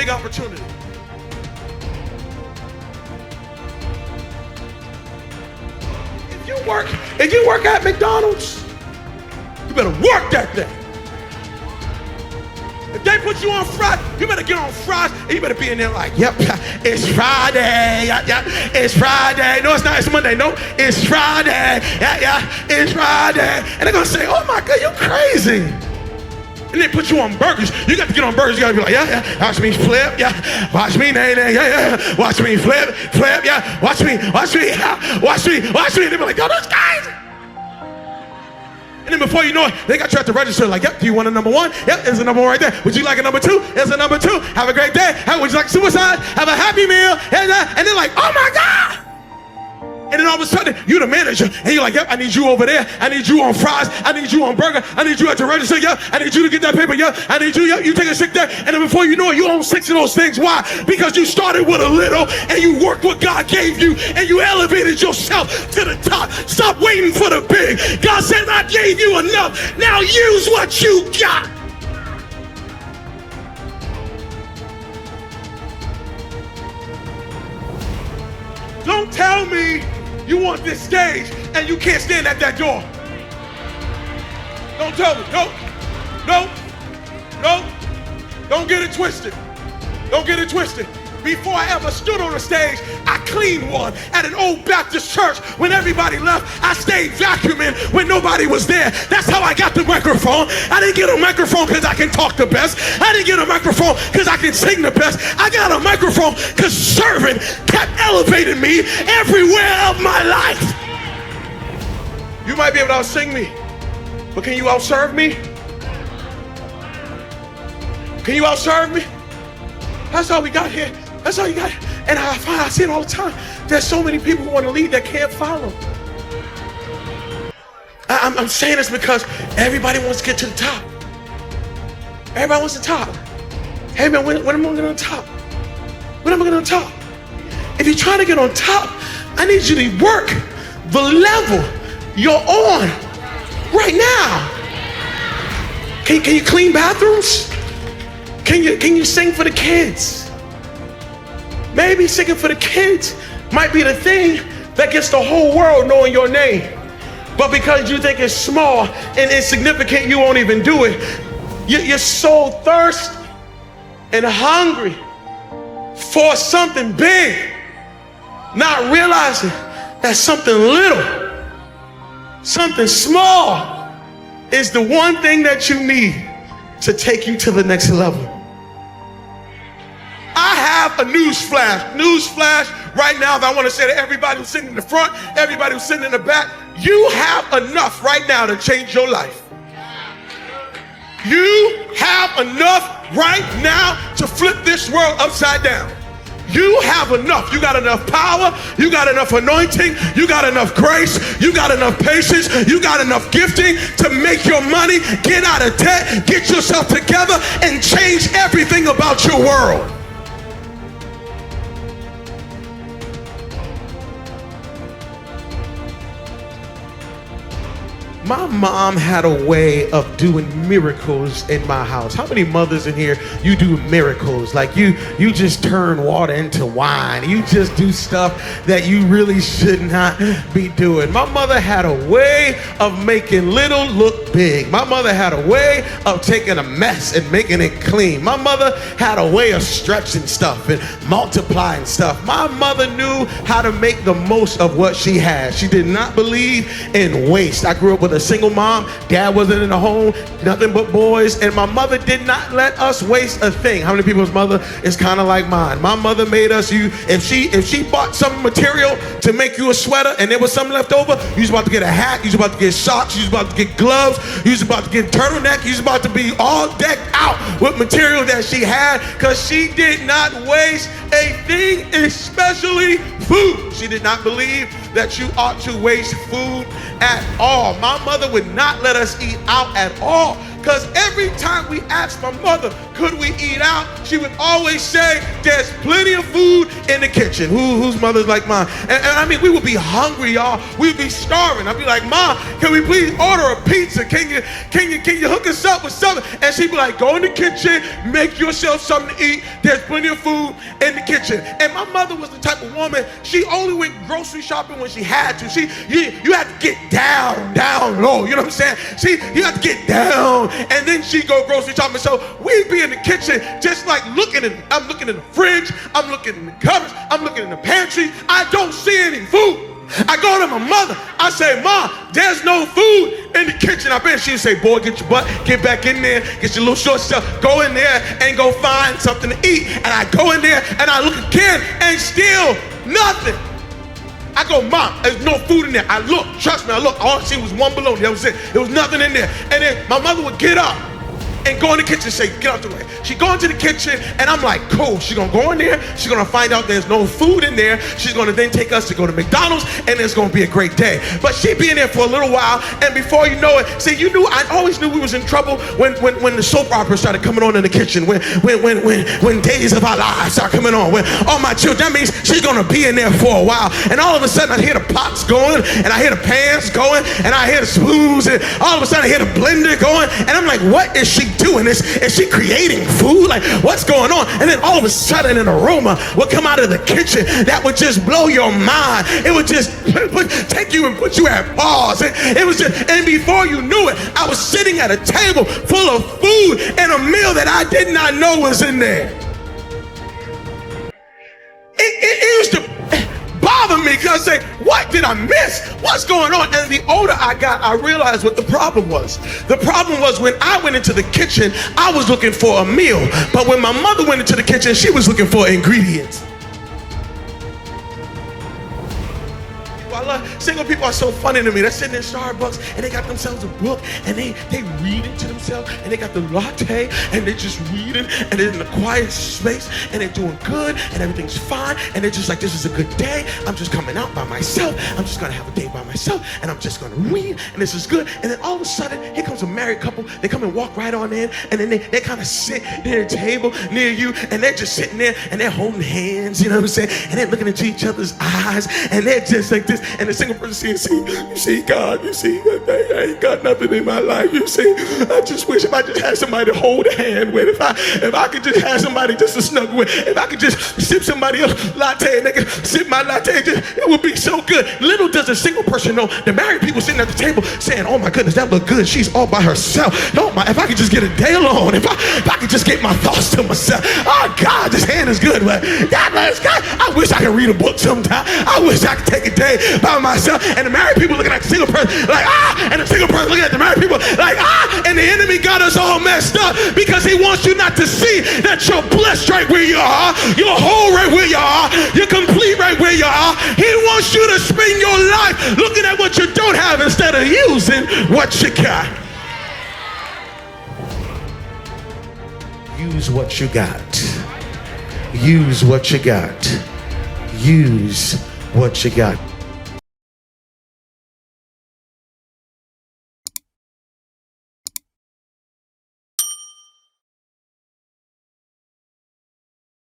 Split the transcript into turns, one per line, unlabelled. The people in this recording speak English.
big opportunity. If you work at McDonald's, you better work that thing. If they put you on fries, you better get on fries, and you better be in there like, yep, it's Friday, yeah, it's Friday. No, it's not, it's Monday, no, it's Friday, yeah, it's Friday. And they're gonna say, oh my God, you're crazy. And they put you on burgers. You got to get on burgers. You got to be like, yeah, watch me flip, yeah, watch me, yeah, watch me flip, yeah, watch me, yeah, watch me. And they be like, yo, that's crazy. And then before you know it, they got you at the register like, yep, do you want a number one? Yep, there's a number one right there. Would you like a number two? There's a number two. Have a great day. Would you like suicide? Have a happy meal. And they're like, oh my God. And then all of a sudden, you're the manager, and you're like, yep, I need you over there. I need you on fries. I need you on burger. I need you at the register. Yep, I need you to get that paper. Yep, I need you. Yep, you take a sick day. And then before you know it, you own 6 of those things. Why? Because you started with a little, and you worked what God gave you, and you elevated yourself to the top. Stop waiting for the big. God said, I gave you enough. Now use what you got. Don't tell me you want this stage and you can't stand at that door. Don't tell me. No. Don't get it twisted. Don't get it twisted. Before I ever stood on a stage, I cleaned one at an old Baptist church. When everybody left, I stayed vacuuming when nobody was there. That's how I got the microphone. I didn't get a microphone because I can talk the best. I didn't get a microphone because I can sing the best. I got a microphone because serving kept elevating me everywhere of my life. You might be able to outsing me, but can you outserve me? Can you outserve me? That's all we got here. That's all you got. And I see it all the time. There's so many people who want to lead that can't follow. I'm saying this because everybody wants to get to the top. Everybody wants the top. Hey man, when am I going to top? When am I going to top? If you're trying to get on top, I need you to work the level you're on right now. Can you clean bathrooms? Can you sing for the kids? Maybe singing for the kids might be the thing that gets the whole world knowing your name. But because you think it's small and insignificant, you won't even do it. You're so thirsty and hungry for something big, not realizing that something little, something small is the one thing that you need to take you to the next level. I have a news flash right now that I want to say to everybody who's sitting in the front, everybody who's sitting in the back, you have enough right now to change your life. You have enough right now to flip this world upside down. You have enough. You got enough power. You got enough anointing. You got enough grace. You got enough patience. You got enough gifting to make your money, get out of debt, get yourself together, and change everything about your world. My mom had a way of doing miracles in my house. How many mothers in here, you do miracles? Like you just turn water into wine. You just do stuff that you really should not be doing. My mother had a way of making little look big. My mother had a way of taking a mess and making it clean. My mother had a way of stretching stuff and multiplying stuff. My mother knew how to make the most of what she had. She did not believe in waste. I grew up with a single mom. Dad wasn't in the home, nothing but boys, and my mother did not let us waste a thing. How many people's mother is kind of like mine? My mother made us, if she bought some material to make you a sweater and there was something left over, you was about to get a hat, you was about to get socks, you was about to get gloves, you was about to get turtleneck, you was about to be all decked out with material that she had, because she did not waste a thing, especially food. She did not believe that you ought to waste food at all. My mother would not let us eat out at all. Because every time we asked my mother, could we eat out, she would always say, there's plenty of food in the kitchen. Whose mother's like mine? And I mean, we would be hungry, y'all. We'd be starving. I'd be like, Mom, can we please order a pizza? Can you hook us up with something? And she'd be like, go in the kitchen, make yourself something to eat. There's plenty of food in the kitchen. And my mother was the type of woman, she only went grocery shopping when she had to. You had to get down low, you know what I'm saying? You have to get down, and then she go grocery shopping. So we'd be in the kitchen just like I'm looking in the fridge, I'm looking in the cupboards, I'm looking in the pantry. I don't see any food. I go to my mother, I say, Mom, there's no food in the kitchen. I bet she'd say, boy, get your butt, get back in there, get your little short stuff, go in there and go find something to eat. And I go in there and I look again and still nothing. I go, Mom, there's no food in there. I look, trust me, I look, all I see was one bologna, that was it. There was nothing in there. And then my mother would get up and go in the kitchen and say, get out the way. She go into the kitchen and I'm like, cool. She's gonna go in there, she's gonna find out there's no food in there. She's gonna then take us to go to McDonald's and it's gonna be a great day. But she'd be in there for a little while, and before you know it, see, I always knew we was in trouble when the soap opera started coming on in the kitchen, when Days of Our Lives started coming on, when all my children, that means she's gonna be in there for a while. And all of a sudden I hear the pots going, and I hear the pans going, and I hear the spoons, and all of a sudden I hear the blender going, and I'm like, what is she doing? Is she creating food? Like, what's going on? And then all of a sudden an aroma would come out of the kitchen that would just blow your mind. It would just take you and put you at pause. It was just, and before you knew it, I was sitting at a table full of food and a meal that I did not know was in there. It used to bother me because I say, what did I miss? What's going on? And the older I got, I realized what the problem was. The problem was when I went into the kitchen, I was looking for a meal. But when my mother went into the kitchen, she was looking for ingredients. Single people are so funny to me. They're sitting in Starbucks and they got themselves a book and they reading to themselves, and they got the latte and they're just reading, and they're in a quiet space and they're doing good and everything's fine, and they're just like, this is a good day. I'm just coming out by myself. I'm just gonna have a day by myself and I'm just gonna read, and this is good. And then all of a sudden, here comes a married couple. They come and walk right on in, and then they kind of sit near a table near you, and they're just sitting there and they're holding hands, you know what I'm saying? And they're looking into each other's eyes, and they're just like this. And the single person says, you see, God, you see, I ain't got nothing in my life. You see, I just wish if I just had somebody to hold a hand with, if I could just have somebody just to snuggle with, if I could just sip somebody else's latte and they could sip my latte, it would be so good. Little does a single person know, the married people sitting at the table saying, oh my goodness, that look good. She's all by herself. No, if I could just get a day alone, if I could just get my thoughts to myself. Oh God, this hand is good. But God, I wish I could read a book sometime. I wish I could take a day by myself. And the married people looking at the single person like, and the single person looking at the married people like, and the enemy got us all messed up because he wants you not to see that you're blessed right where you are, you're whole right where you are, you're complete right where you are. He wants you to spend your life looking at what you don't have instead of using what you got. Use what you got. Use what you got. Use what you got.